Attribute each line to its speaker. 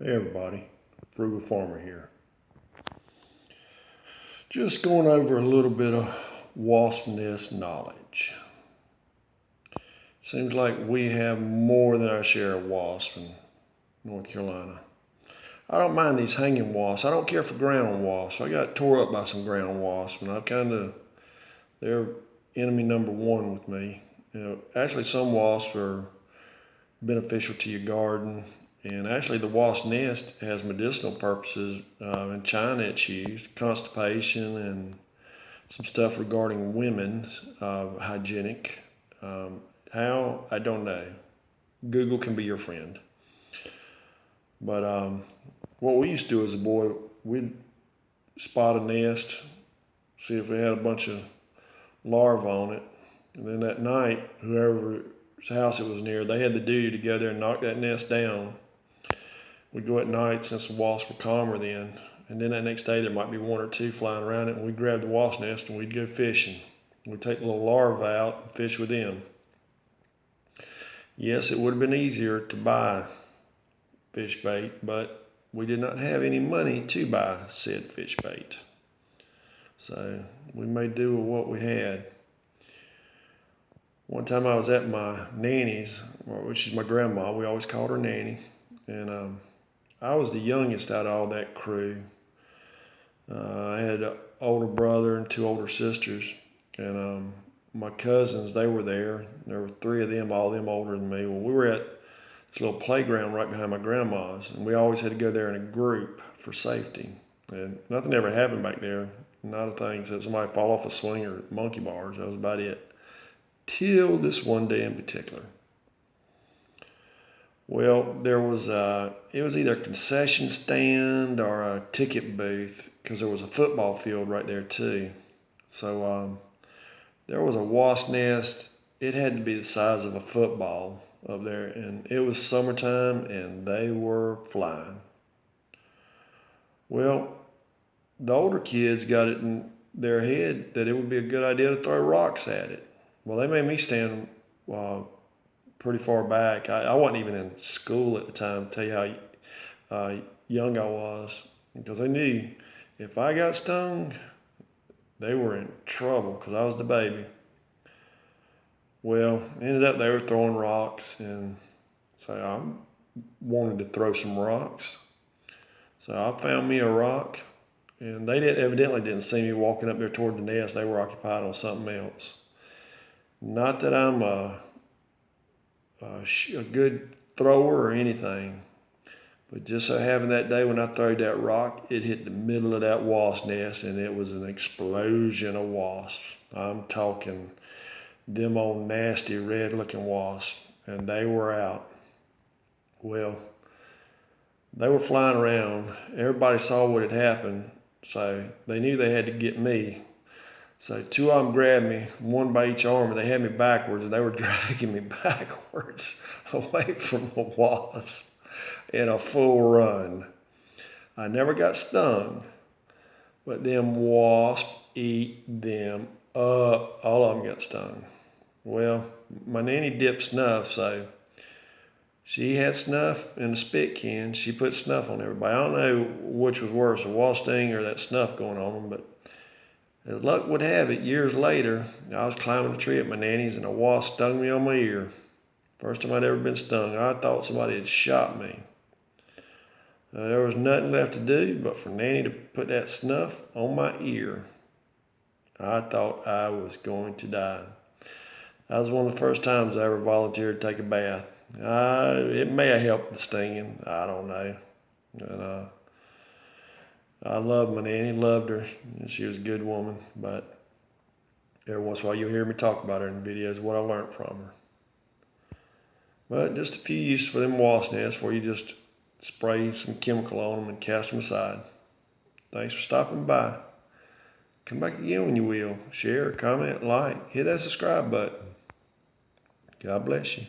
Speaker 1: Hey everybody, Frugal Farmer here. Just going over a little bit of wasp nest knowledge. Seems like we have more than our share of wasps in North Carolina. I don't mind these hanging wasps. I don't care for ground wasps. I got tore up by some ground wasps, and they're enemy number one with me. Actually, some wasps are beneficial to your garden. And actually, the wasp nest has medicinal purposes. In China, it's used constipation and some stuff regarding women's hygienic. How? I don't know. Google can be your friend. But what we used to do as a boy, we'd spot a nest, see if it had a bunch of larvae on it, and then that night, whoever's house it was near, they had the duty to go there and knock that nest down. We'd go at night since the wasps were calmer then. And then that next day there might be one or two flying around it, and we'd grab the wasp nest and we'd go fishing. We'd take the little larvae out and fish with them. Yes, it would have been easier to buy fish bait, but we did not have any money to buy said fish bait. So we made do with what we had. One time I was at my nanny's, which is my grandma. We always called her Nanny. And I was the youngest out of all that crew. I had an older brother and two older sisters, and my cousins, they were there. There were three of them, all of them older than me. Well, we were at this little playground right behind my grandma's, and we always had to go there in a group for safety. And nothing ever happened back there. Not a thing, except somebody fall off a swing or monkey bars. That was about it. Till this one day in particular. Well, it was either a concession stand or a ticket booth because there was a football field right there too. So there was a wasp nest. It had to be the size of a football up there, and it was summertime and they were flying. Well, the older kids got it in their head that it would be a good idea to throw rocks at it. Well, they made me stand pretty far back. I wasn't even in school at the time, to tell you how young I was, because they knew if I got stung, they were in trouble because I was the baby. Well, ended up they were throwing rocks, and so I wanted to throw some rocks. So I found me a rock, and they evidently didn't see me walking up there toward the nest. They were occupied on something else. Not that I'm a good thrower or anything, but just so happened that day when I threw that rock, it hit the middle of that wasp nest, and it was an explosion of wasps. I'm talking them old nasty red looking wasps, and they were out. Well, they were flying around. Everybody saw what had happened, so they knew they had to get me. So two of them grabbed me, one by each arm, and they had me backwards, and they were dragging me backwards away from the wasp in a full run. I never got stung, but them wasps eat them up. All of them got stung. Well, my nanny dipped snuff, so she had snuff in a spit can. She put snuff on everybody. I don't know which was worse, a wasp sting or that snuff going on them, but as luck would have it, years later, I was climbing a tree at my nanny's and a wasp stung me on my ear. First time I'd ever been stung. I thought somebody had shot me. There was nothing left to do but for Nanny to put that snuff on my ear. I thought I was going to die. That was one of the first times I ever volunteered to take a bath. It may have helped the stinging. I don't know. And, I loved my nanny, loved her. She was a good woman, but every once in a while you'll hear me talk about her in videos, what I learned from her. But just a few uses for them wasp nests where you just spray some chemical on them and cast them aside. Thanks for stopping by. Come back again when you will. Share, comment, like, hit that subscribe button. God bless you.